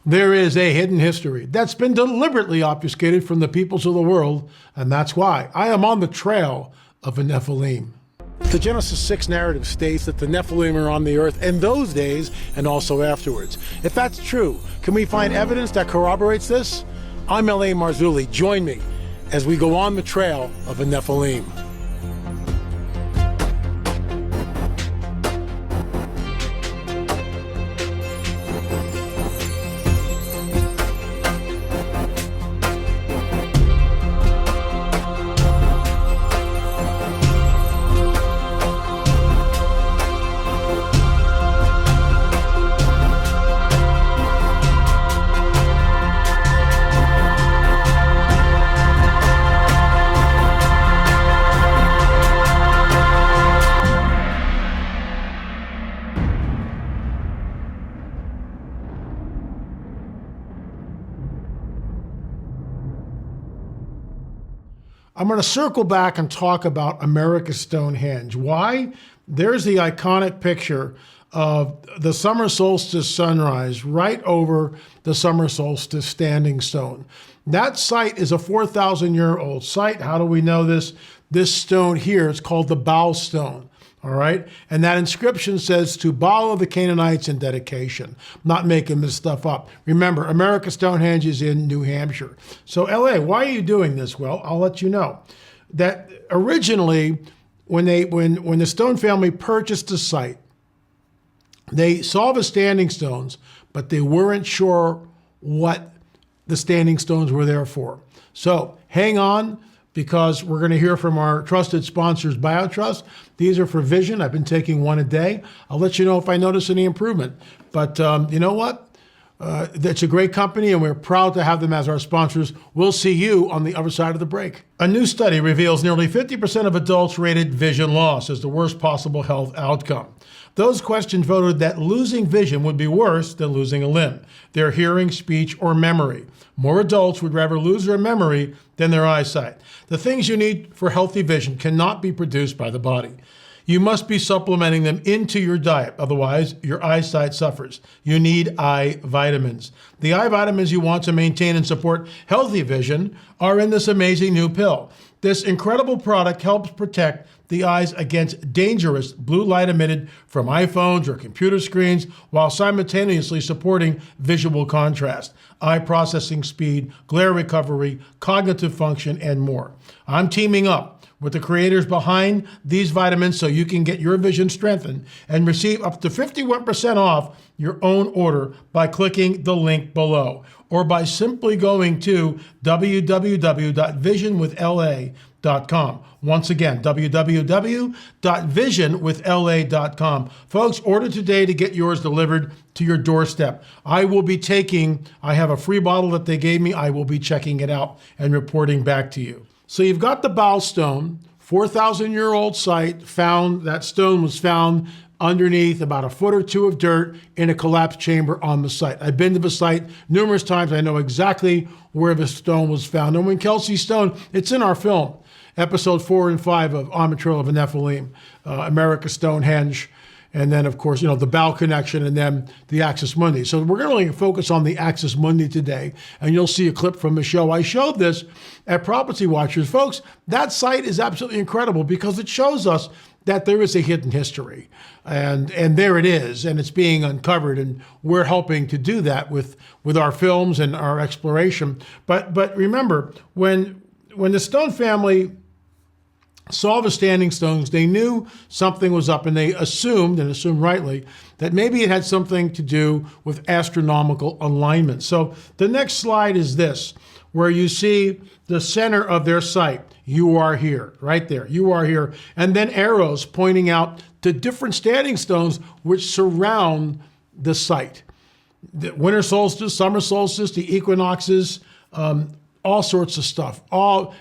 There is a hidden history that's been deliberately obfuscated from the peoples of the world, and that's why I am on the trail of a Nephilim. The Genesis 6 narrative states that the Nephilim are on the earth in those days and also afterwards. If that's true, can we find evidence that corroborates this? I'm L.A. Marzulli. Join me as we go on the trail of a Nephilim. I'm going to circle back and talk about America's Stonehenge. Why? There's the iconic picture of the summer solstice sunrise right over the summer solstice standing stone. That site is a 4,000-year-old site. How do we know this? This stone here is called the Baal stone. All right. And that inscription says to Baal of the Canaanites in dedication. I'm not making this stuff up. Remember, America's Stonehenge is in New Hampshire. So LA, why are you doing this? Well, I'll let you know that originally when the Stone family purchased the site, they saw the standing stones, but they weren't sure what the standing stones were there for. So hang on, because we're going to hear from our trusted sponsors, BioTrust. These are for vision. I've been taking one a day. I'll let you know if I notice any improvement. But you know what? It's a great company, and we're proud to have them as our sponsors. We'll see you on the other side of the break. A new study reveals nearly 50% of adults rated vision loss as the worst possible health outcome. Those questioned voted that losing vision would be worse than losing a limb, their hearing, speech, or memory. More adults would rather lose their memory than their eyesight. The things you need for healthy vision cannot be produced by the body. You must be supplementing them into your diet, otherwise your eyesight suffers. You need eye vitamins. The eye vitamins you want to maintain and support healthy vision are in this amazing new pill. This incredible product helps protect the eyes against dangerous blue light emitted from iPhones or computer screens while simultaneously supporting visual contrast, eye processing speed, glare recovery, cognitive function, and more. I'm teaming up with the creators behind these vitamins so you can get your vision strengthened and receive up to 51% off your own order by clicking the link below or by simply going to www.visionwithla.com. Once again, www.visionwithla.com. Folks, order today to get yours delivered to your doorstep. I have a free bottle that they gave me. I will be checking it out and reporting back to you. So you've got the Baal stone, 4,000-year-old site. That stone was found underneath about a foot or two of dirt in a collapsed chamber on the site. I've been to the site numerous times. I know exactly where the stone was found. And when Kelsey Stone, it's in our film, episode 4 and 5 of On the Trail of a Nephilim, America's Stonehenge, and then, of course, the Baal connection, and then the Axis Mundi. So we're going to focus on the Axis Mundi today, and you'll see a clip from the show. I showed this at Prophecy Watchers. Folks, that site is absolutely incredible because it shows us that there is a hidden history, and there it is, and it's being uncovered, and we're helping to do that with our films and our exploration. But remember, when the Stone family saw the standing stones, they knew something was up, and they assumed rightly, that maybe it had something to do with astronomical alignment. So the next slide is this, where you see the center of their site. You are here, right there. You are here. And then arrows pointing out to different standing stones which surround the site. The winter solstice, summer solstice, the equinoxes, all sorts of stuff.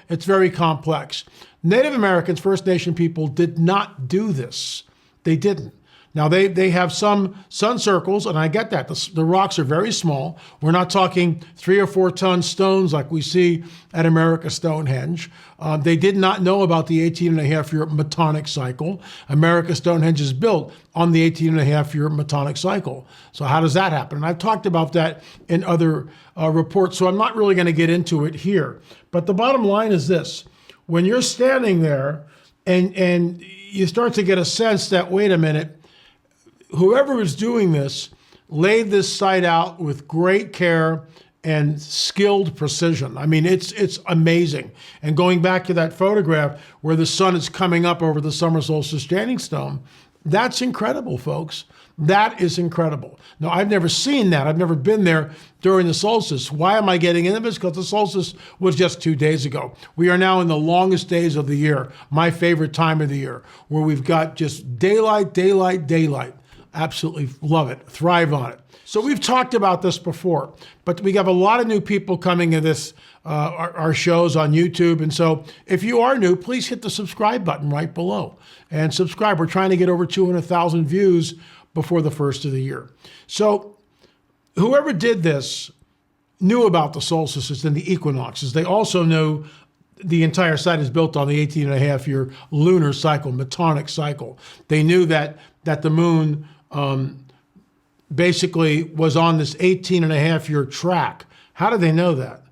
It's very complex. Native Americans, First Nation people, did not do this. They didn't. Now they have some sun circles, and I get that. The rocks are very small. We're not talking 3 or 4 ton stones like we see at America's Stonehenge. They did not know about the 18.5-year metonic cycle. America's Stonehenge is built on the 18.5-year metonic cycle. So how does that happen? And I've talked about that in other reports, so I'm not really going to get into it here. But the bottom line is this. When you're standing there and you start to get a sense that, wait a minute, whoever is doing this laid this site out with great care and skilled precision. I mean, it's amazing. And going back to that photograph where the sun is coming up over the summer solstice standing stone, that's incredible, folks. That is incredible. Now, I've never seen that. I've never been there during the solstice. Why am I getting into this? Because the solstice was just 2 days ago. We are now in the longest days of the year, my favorite time of the year, where we've got just daylight, daylight, daylight. Absolutely love it. Thrive on it. So we've talked about this before, but we have a lot of new people coming to this, our shows on YouTube. And so if you are new, please hit the subscribe button right below and subscribe. We're trying to get over 200,000 views before the first of the year. So whoever did this knew about the solstices and the equinoxes. They also knew the entire site is built on the 18.5-year lunar cycle, metonic cycle. They knew that the moon basically was on this 18.5-year track. How did they know that?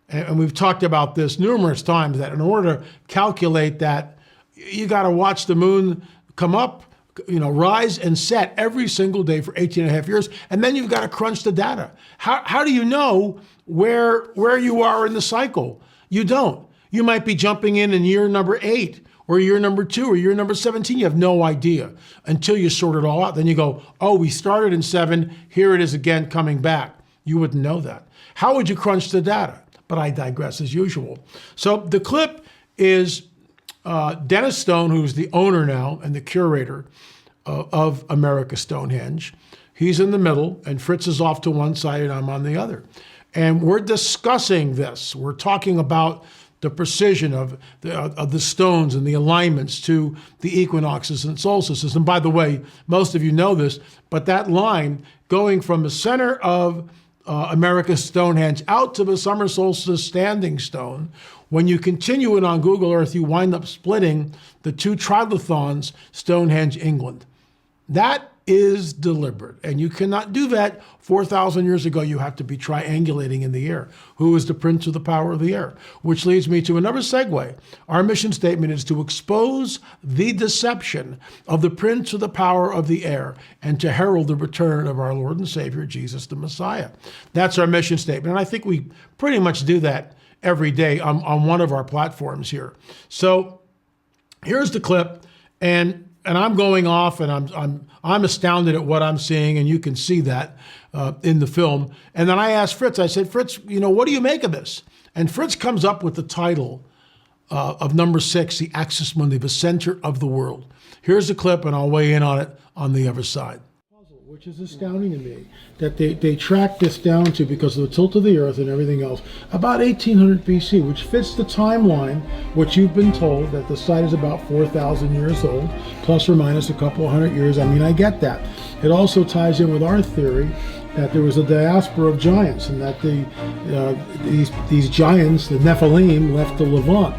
And we've talked about this numerous times, that in order to calculate that, you got to watch the moon come up, rise and set every single day for 18.5 years, and then you've got to crunch the data. How do you know where you are in the cycle? You don't. You might be jumping in year number 8, or year number 2, or year number 17. You have no idea until you sort it all out. Then you go, oh, we started in 7, here it is again coming back. You wouldn't know that. How would you crunch the data? But I digress as usual. So the clip is Dennis Stone, who's the owner now and the curator of America's Stonehenge. He's in the middle, and Fritz is off to one side, and I'm on the other. And we're discussing this. We're talking about the precision of the stones and the alignments to the equinoxes and solstices. And by the way, most of you know this, but that line going from the center of America's Stonehenge out to the summer solstice standing stone, when you continue it on Google Earth, you wind up splitting the 2 trilithons, Stonehenge, England. That is deliberate, and you cannot do that 4,000 years ago. You have to be triangulating in the air. Who is the prince of the power of the air? Which leads me to another segue. Our mission statement is to expose the deception of the prince of the power of the air and to herald the return of our Lord and Savior, Jesus the Messiah. That's our mission statement, and I think we pretty much do that every day on one of our platforms here. So here's the clip, and I'm going off, and I'm astounded at what I'm seeing, and you can see that in the film. And then I asked Fritz, I said, Fritz, what do you make of this? And Fritz comes up with the title of number 6, the Axis Mundi, the center of the world. Here's the clip, and I'll weigh in on it on the other side. Which is astounding to me, that they tracked this down to, because of the tilt of the earth and everything else, about 1800 BC, which fits the timeline, which you've been told, that the site is about 4,000 years old, plus or minus a couple hundred years. I mean, I get that. It also ties in with our theory that there was a diaspora of giants, and that these giants, the Nephilim, left the Levant.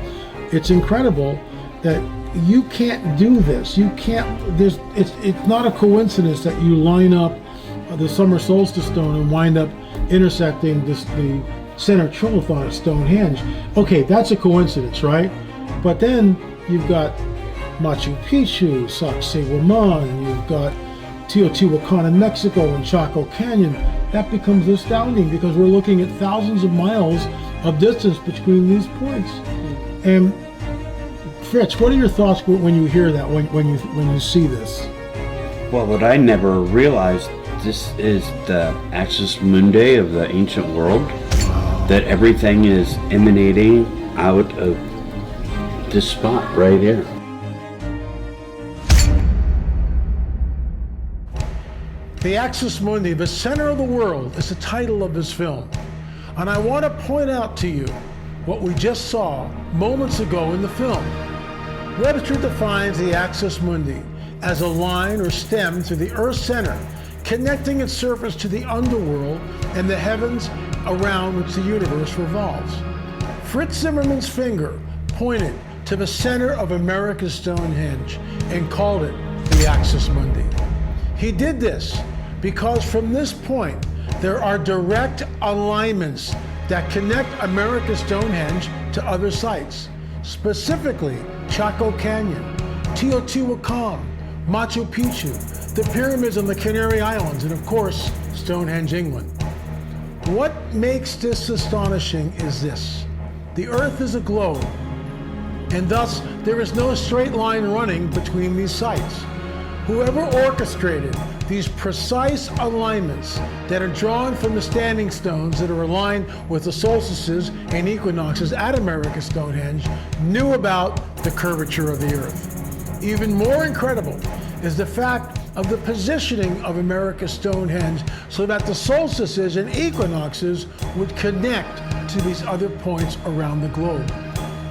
It's incredible that you can't do this. You can't. It's not a coincidence that you line up the summer solstice stone and wind up intersecting the center trilithon at Stonehenge. Okay, that's a coincidence, right? But then you've got Machu Picchu, Sacsayhuaman, you've got Teotihuacan in Mexico, and Chaco Canyon. That becomes astounding because we're looking at thousands of miles of distance between these points. And Fritz, what are your thoughts when you hear that, when you see this? Well, what I never realized, this is the Axis Mundi of the ancient world, that everything is emanating out of this spot right here. The Axis Mundi, the center of the world, is the title of this film. And I want to point out to you what we just saw moments ago in the film. Webster defines the Axis Mundi as a line or stem through the Earth's center, connecting its surface to the underworld and the heavens around which the universe revolves. Fritz Zimmermann's finger pointed to the center of America's Stonehenge and called it the Axis Mundi. He did this because from this point, there are direct alignments that connect America's Stonehenge to other sites, specifically Chaco Canyon, Teotihuacan, Machu Picchu, the pyramids on the Canary Islands, and of course, Stonehenge, England. What makes this astonishing is this: the Earth is a globe, and thus there is no straight line running between these sites. Whoever orchestrated these precise alignments that are drawn from the standing stones that are aligned with the solstices and equinoxes at America's Stonehenge knew about the curvature of the Earth. Even more incredible is the fact of the positioning of America's Stonehenge so that the solstices and equinoxes would connect to these other points around the globe.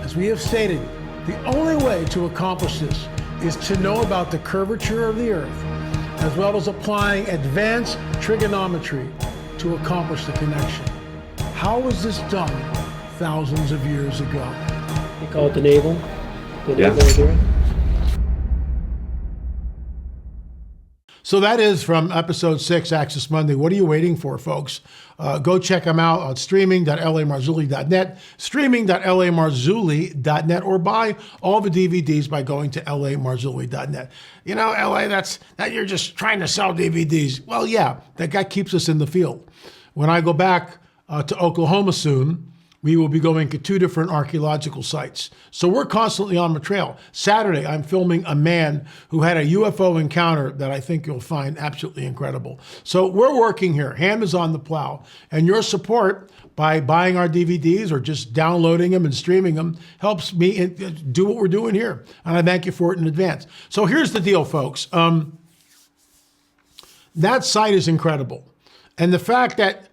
As we have stated, the only way to accomplish this is to know about the curvature of the Earth, as well as applying advanced trigonometry to accomplish the connection. How was this done thousands of years ago? You call it the navel? The Yeah. navel of the Earth? So that is from episode 6, Axis Mundi. What are you waiting for, folks? Go check them out on streaming.lamarzulli.net, streaming.lamarzulli.net, or buy all the DVDs by going to lamarzulli.net. You know, LA, that you're just trying to sell DVDs. Well, yeah, that guy keeps us in the field. When I go back to Oklahoma soon, we will be going to 2 different archaeological sites. So we're constantly on the trail. Saturday, I'm filming a man who had a UFO encounter that I think you'll find absolutely incredible. So we're working here. Hand is on the plow. And your support by buying our DVDs or just downloading them and streaming them helps me do what we're doing here. And I thank you for it in advance. So here's the deal, folks. That site is incredible. And the fact that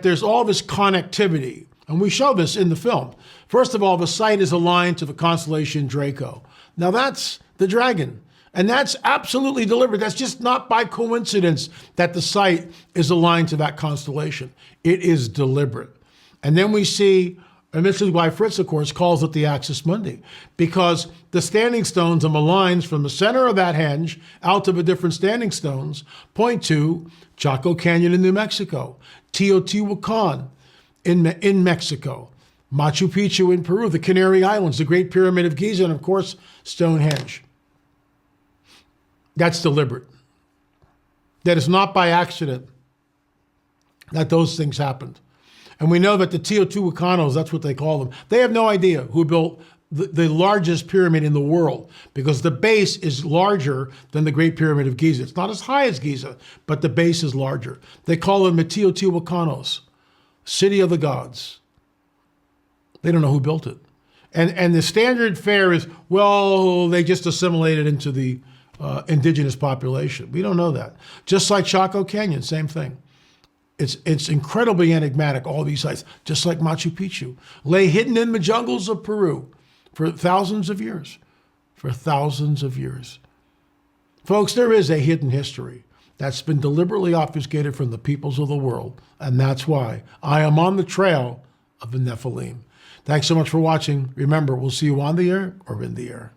there's all this connectivity, and we show this in the film. First of all, the site is aligned to the constellation Draco. Now that's the dragon. And that's absolutely deliberate. That's just not by coincidence that the site is aligned to that constellation. It is deliberate. And then we see, and this is why Fritz, of course, calls it the Axis Mundi, because the standing stones and the lines from the center of that henge out to the different standing stones point to Chaco Canyon in New Mexico, Teotihuacan in Mexico, Machu Picchu in Peru, the Canary Islands, the Great Pyramid of Giza, and of course, Stonehenge. That's deliberate. That is not by accident that those things happened. And we know that the Teotihuacanos, that's what they call them, they have no idea who built the largest pyramid in the world, because the base is larger than the Great Pyramid of Giza. It's not as high as Giza, but the base is larger. They call them the Teotihuacanos, city of the gods. They don't know who built it. And the standard fare is, well, they just assimilated into the indigenous population. We don't know that. Just like Chaco Canyon, same thing. It's incredibly enigmatic, all these sites, just like Machu Picchu, lay hidden in the jungles of Peru for thousands of years. For thousands of years. Folks, there is a hidden history that's been deliberately obfuscated from the peoples of the world. And that's why I am on the trail of the Nephilim. Thanks so much for watching. Remember, we'll see you on the air or in the air.